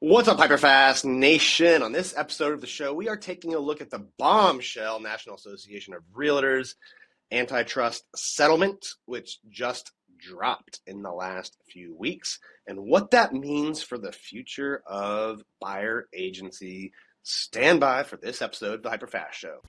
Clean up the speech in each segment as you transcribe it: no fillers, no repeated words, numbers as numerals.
What's up, Hyperfast Nation? On this episode of the show, we are taking a look at the bombshell National Association of Realtors antitrust settlement, which just dropped in the last few weeks, and what that means for the future of buyer agency. Stand by for this episode of the Hyperfast Show.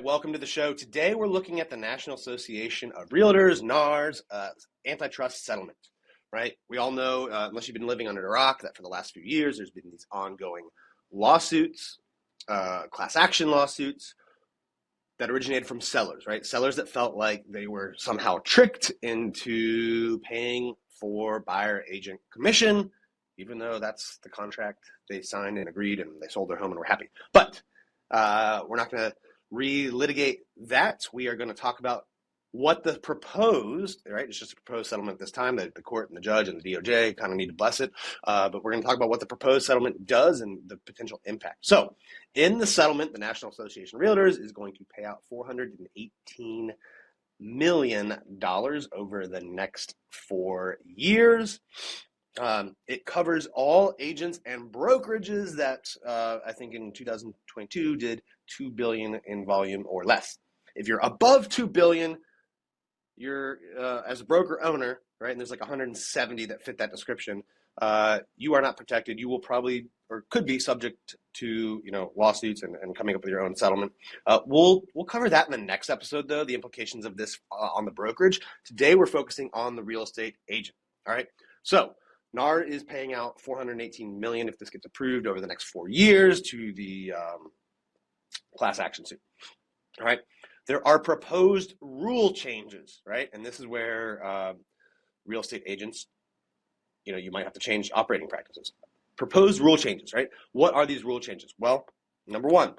Welcome to the show. Today we're looking at the National Association of Realtors, NAR's antitrust settlement, right? We all know, unless you've been living under a rock, that for the last few years there's been these ongoing lawsuits, class action lawsuits that originated from sellers, right? Sellers that felt like they were somehow tricked into paying for buyer agent commission, even though that's the contract they signed and agreed and they sold their home and were happy. But we're not going to relitigate that. We are going to talk about what the proposed, right? It's just a proposed settlement at this time. The court and the judge and the DOJ kind of need to bless it. But we're going to talk about what the proposed settlement does and the potential impact. So in the settlement, the National Association of Realtors is going to pay out $418 million over the next 4 years. It covers all agents and brokerages that I think in 2022 did $2 billion in volume or less. If you're above $2 billion, you're as a broker owner, right? And there's like 170 that fit that description. You are not protected. You will probably or could be subject to lawsuits and coming up with your own settlement. We'll cover that in the next episode, though, the implications of this on the brokerage. Today we're focusing on the real estate agent. All right. So NAR is paying out $418 million if this gets approved over the next 4 years to the class action suit. All right. There are proposed rule changes, right? And this is where real estate agents, you might have to change operating practices. Proposed rule changes, right? What are these rule changes? Well, number one,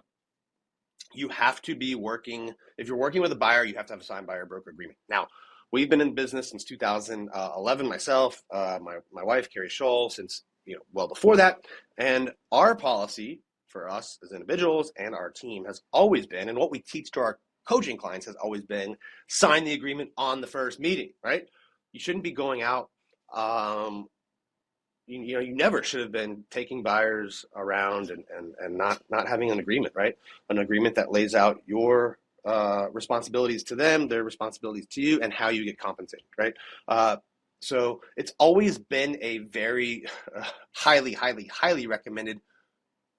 you have to be working, if you're working with a buyer, you have to have a signed buyer broker agreement. Now, we've been in business since 2011 myself, my wife, Carrie Scholl, since well before that. And our policy for us as individuals and our team has always been, and what we teach to our coaching clients has always been, sign the agreement on the first meeting, right? You shouldn't be going out. You never should have been taking buyers around and not having an agreement, right? An agreement that lays out your responsibilities to them, their responsibilities to you, and how you get compensated, right? So it's always been a very highly, highly, highly recommended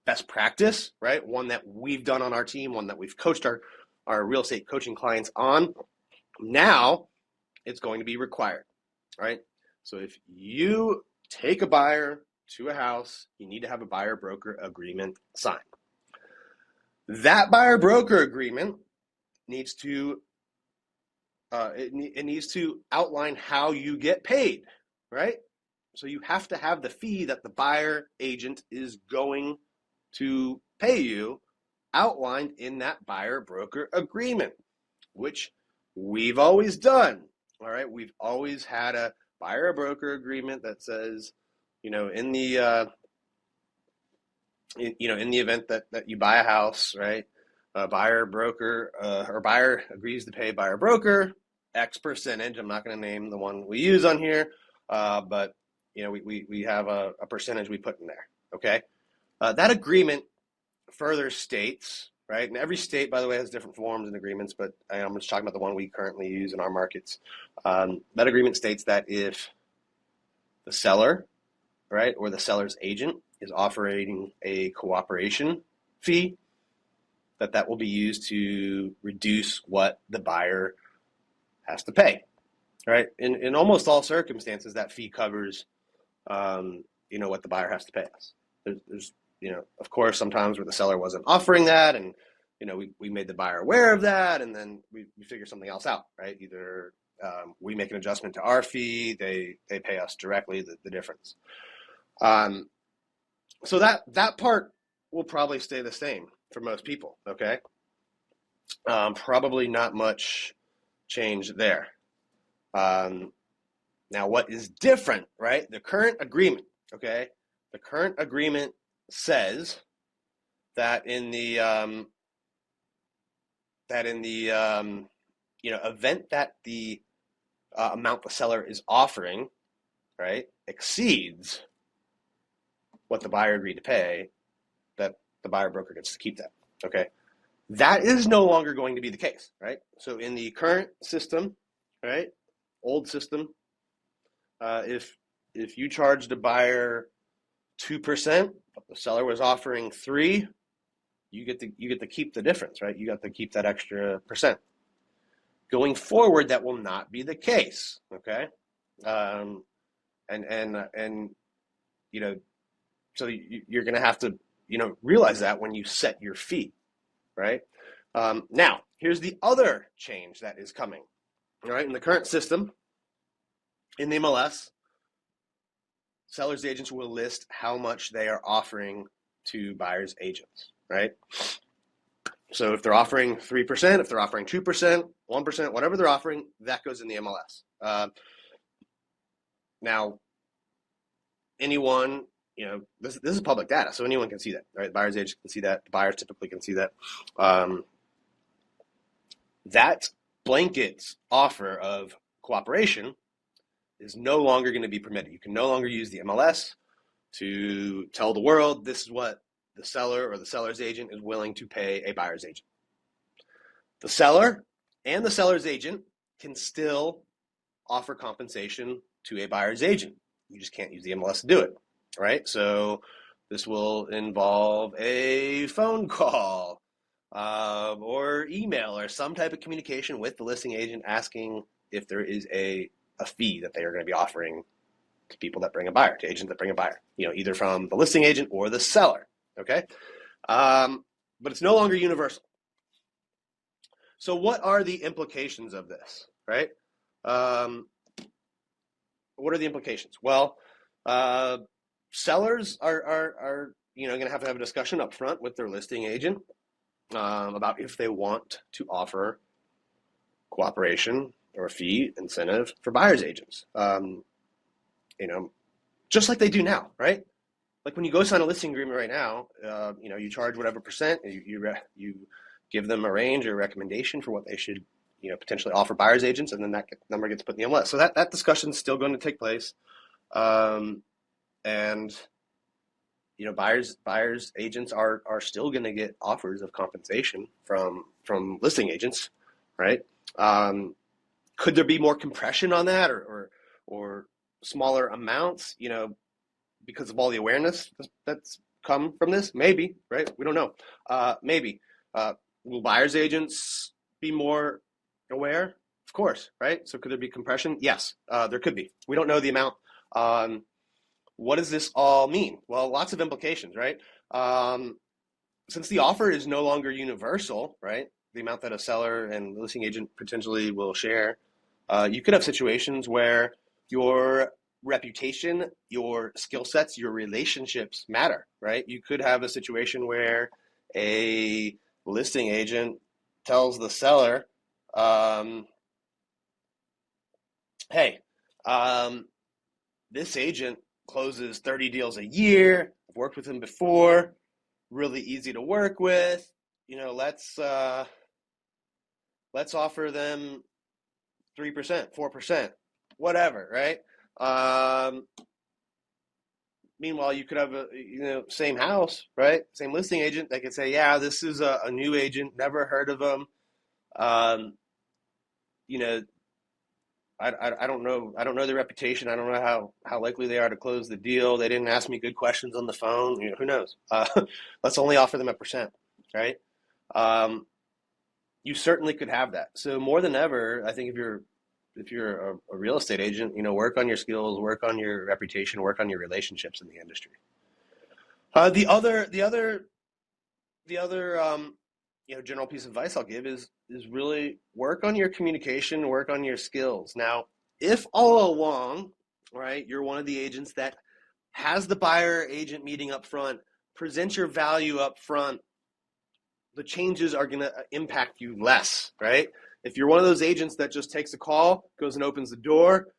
best practice, right? One that we've done on our team, one that we've coached our real estate coaching clients on. Now it's going to be required, right? So if you take a buyer to a house, you need to have a buyer broker agreement signed. That buyer broker agreement needs to it needs to outline how you get paid, right? So you have to have the fee that the buyer agent is going to pay you outlined in that buyer broker agreement, which we've always done. All right, we've always had a buyer broker agreement that says, in the in the event that you buy a house, right, a buyer broker or buyer agrees to pay buyer broker X percentage. I'm not going to name the one we use on here, but we have a percentage we put in there. Okay, that agreement further states, right, and every state, by the way, has different forms and agreements, but I'm just talking about the one we currently use in our markets. That agreement states that if the seller, right, or the seller's agent is offering a cooperation fee, that will be used to reduce what the buyer has to pay, right? In almost all circumstances, that fee covers, what the buyer has to pay us. There's of course, sometimes where the seller wasn't offering that, and we made the buyer aware of that, and then we figure something else out, right? Either we make an adjustment to our fee, they pay us directly the difference. So that part will probably stay the same for most people, okay? Probably not much change there. Now, what is different, right? The current agreement, okay? The current agreement says that in the event that the amount the seller is offering, right, exceeds what the buyer agreed to pay, that the buyer broker gets to keep that. Okay, that is no longer going to be the case, right? So in the current system, right, old system, if you charged a buyer 2%, but the seller was offering 3%, you get to keep the difference, right? You got to keep that extra percent. Going forward, that will not be the case. Okay, and so you're going to have to realize that when you set your fee, right? Now, here's the other change that is coming. All right, in the current system, in the MLS, sellers' agents will list how much they are offering to buyers' agents, right? So if they're offering 3%, if they're offering 2%, 1%, whatever they're offering, that goes in the MLS. Now, anyone, this is public data, so anyone can see that, right? The buyer's agent can see that. The buyers typically can see that. That blanket offer of cooperation is no longer going to be permitted. You can no longer use the MLS to tell the world this is what the seller or the seller's agent is willing to pay a buyer's agent. The seller and the seller's agent can still offer compensation to a buyer's agent. You just can't use the MLS to do it, right? So this will involve a phone call or email or some type of communication with the listing agent asking if there is a fee that they are going to be offering to people that bring a buyer, to agents that bring a buyer, either from the listing agent or the seller, okay? But it's no longer universal. So what are the implications of this, right? What are the implications? Well, sellers are going to have a discussion up front with their listing agent about if they want to offer cooperation or a fee incentive for buyer's agents. Just like they do now, right? Like when you go sign a listing agreement right now, you charge whatever percent, you give them a range or recommendation for what they should, potentially offer buyer's agents, and then that number gets put in the MLS. So that discussion is still going to take place, and buyers agents are still going to get offers of compensation from listing agents, right? Could there be more compression on that, or smaller amounts, because of all the awareness that's come from this? Maybe, right? We don't know. Maybe. Will buyer's agents be more aware? Of course, right? So could there be compression? Yes, there could be. We don't know the amount. What does this all mean? Well, lots of implications, right? Since the offer is no longer universal, right? The amount that a seller and listing agent potentially will share, you could have situations where your reputation, your skill sets, your relationships matter, right? You could have a situation where a listing agent tells the seller, hey, this agent closes 30 deals a year. I've worked with him before. Really easy to work with. Let's offer them 3%, 4%, whatever, right? Meanwhile, you could have same house, right? Same listing agent. They could say, yeah, this is a new agent, never heard of them. I don't know. I don't know their reputation. I don't know how likely they are to close the deal. They didn't ask me good questions on the phone. Who knows? Let's only offer them a percent, right? You certainly could have that. So more than ever, I think if you're a real estate agent, work on your skills, work on your reputation, work on your relationships in the industry. The other general piece of advice I'll give is really work on your communication, work on your skills. Now, if all along, right, you're one of the agents that has the buyer agent meeting up front, present your value up front, the changes are going to impact you less, right? If you're one of those agents that just takes a call, goes and opens the door,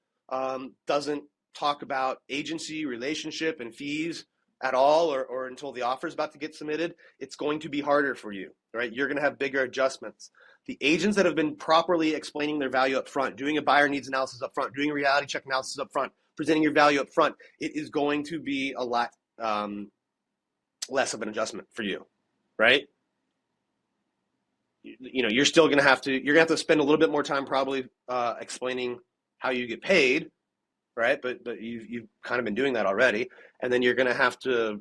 doesn't talk about agency, relationship, and fees at all, or until the offer is about to get submitted, it's going to be harder for you, right? You're going to have bigger adjustments. The agents that have been properly explaining their value up front, doing a buyer needs analysis up front, doing a reality check analysis up front, presenting your value up front, it is going to be a lot less of an adjustment for you, right? You're still going to have to spend a little bit more time probably explaining how you get paid, right? But you've kind of been doing that already, and then you're going to have to,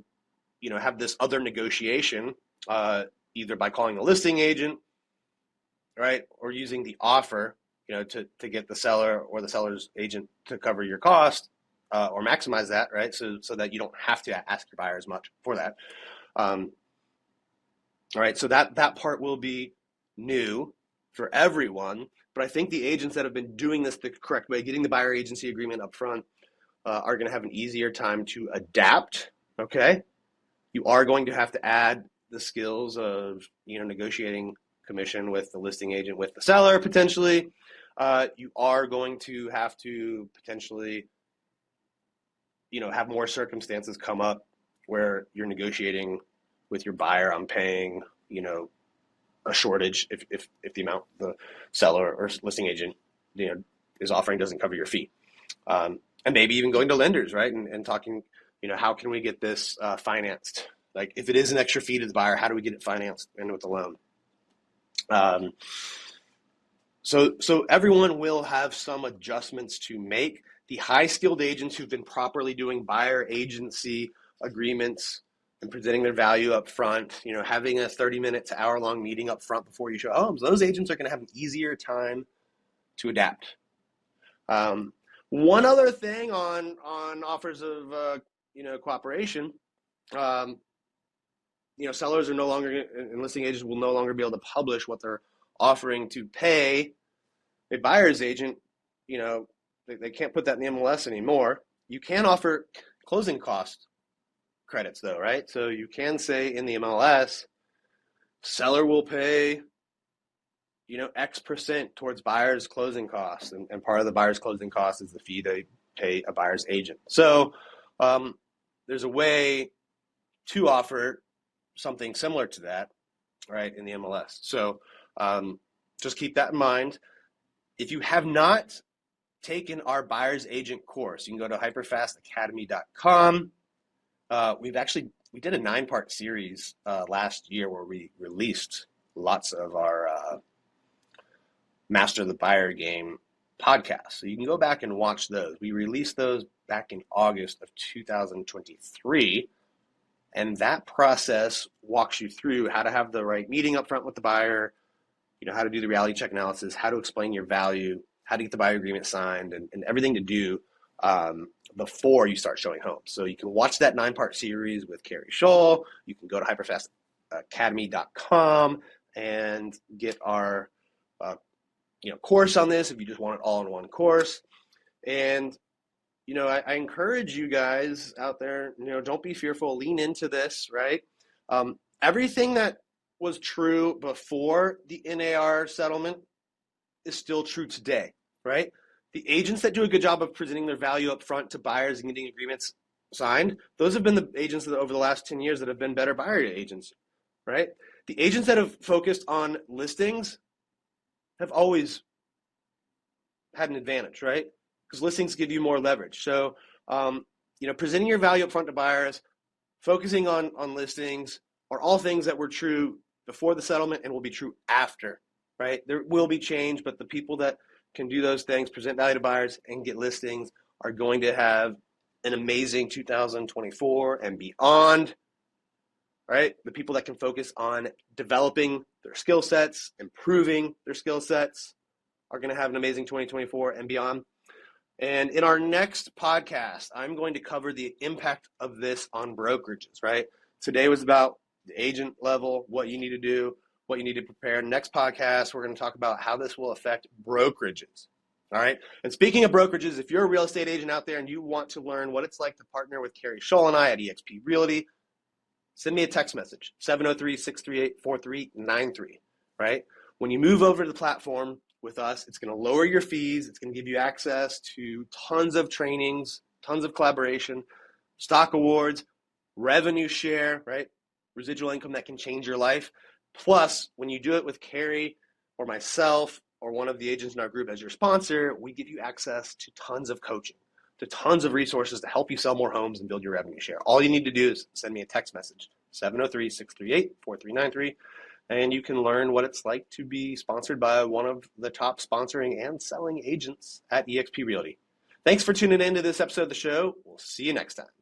have this other negotiation, either by calling a listing agent, right, or using the offer, to get the seller or the seller's agent to cover your cost, or maximize that, right? So that you don't have to ask your buyer as much for that. All right, so that part will be new for everyone, but I think the agents that have been doing this the correct way, getting the buyer agency agreement up front, are going to have an easier time to adapt. Okay, you are going to have to add the skills of negotiating commission with the listing agent, with the seller potentially. You are going to have to potentially have more circumstances come up where you're negotiating with your buyer on paying a shortage if the amount the seller or listing agent is offering doesn't cover your fee, and maybe even going to lenders, right, and talking, how can we get this financed? Like, if it is an extra fee to the buyer, how do we get it financed and with the loan? So everyone will have some adjustments to make. The high-skilled agents who've been properly doing buyer agency agreements and presenting their value up front, having a 30-minute to hour-long meeting up front before you show homes, those agents are going to have an easier time to adapt. One other thing on offers of cooperation, sellers are no longer, and listing agents will no longer be able to publish what they're offering to pay a buyer's agent. They can't put that in the MLS anymore. You can offer closing cost credits though, right? So you can say in the MLS, seller will pay, X percent towards buyer's closing costs, and part of the buyer's closing cost is the fee they pay a buyer's agent. So there's a way to offer something similar to that, right, in the MLS. So just keep that in mind. If you have not taken our buyer's agent course, you can go to hyperfastacademy.com. We did a 9-part series last year where we released lots of our Master the Buyer Game podcasts. So you can go back and watch those. We released those back in August of 2023. And that process walks you through how to have the right meeting up front with the buyer, how to do the reality check analysis, how to explain your value, how to get the buyer agreement signed, and everything to do before you start showing homes. So you can watch that 9-part series with Carrie Scholl. You can go to hyperfastacademy.com and get our course on this if you just want it all in one course. And I encourage you guys out there, don't be fearful, lean into this, right? Everything that was true before the NAR settlement is still true today, right? The agents that do a good job of presenting their value up front to buyers and getting agreements signed, those have been the agents that over the last 10 years that have been better buyer agents, right? The agents that have focused on listings have always had an advantage, right? Because listings give you more leverage. So, presenting your value up front to buyers, focusing on listings are all things that were true before the settlement and will be true after, right? There will be change, but the people that can do those things, present value to buyers and get listings, are going to have an amazing 2024 and beyond, right? The people that can focus on developing their skill sets, improving their skill sets, are going to have an amazing 2024 and beyond. And in our next podcast, I'm going to cover the impact of this on brokerages, right? Today was about the agent level, what you need to do, what you need to prepare. Next podcast, we're going to talk about how this will affect brokerages, all right? And speaking of brokerages, if you're a real estate agent out there and you want to learn what it's like to partner with Carrie Scholl and I at eXp Realty, send me a text message, 703-638-4393, right? When you move over to the platform with us, it's going to lower your fees. It's going to give you access to tons of trainings, tons of collaboration, stock awards, revenue share, right? Residual income that can change your life. Plus, when you do it with Carrie or myself or one of the agents in our group as your sponsor, we give you access to tons of coaching, to tons of resources to help you sell more homes and build your revenue share. All you need to do is send me a text message, 703-638-4393, and you can learn what it's like to be sponsored by one of the top sponsoring and selling agents at eXp Realty. Thanks for tuning in to this episode of the show. We'll see you next time.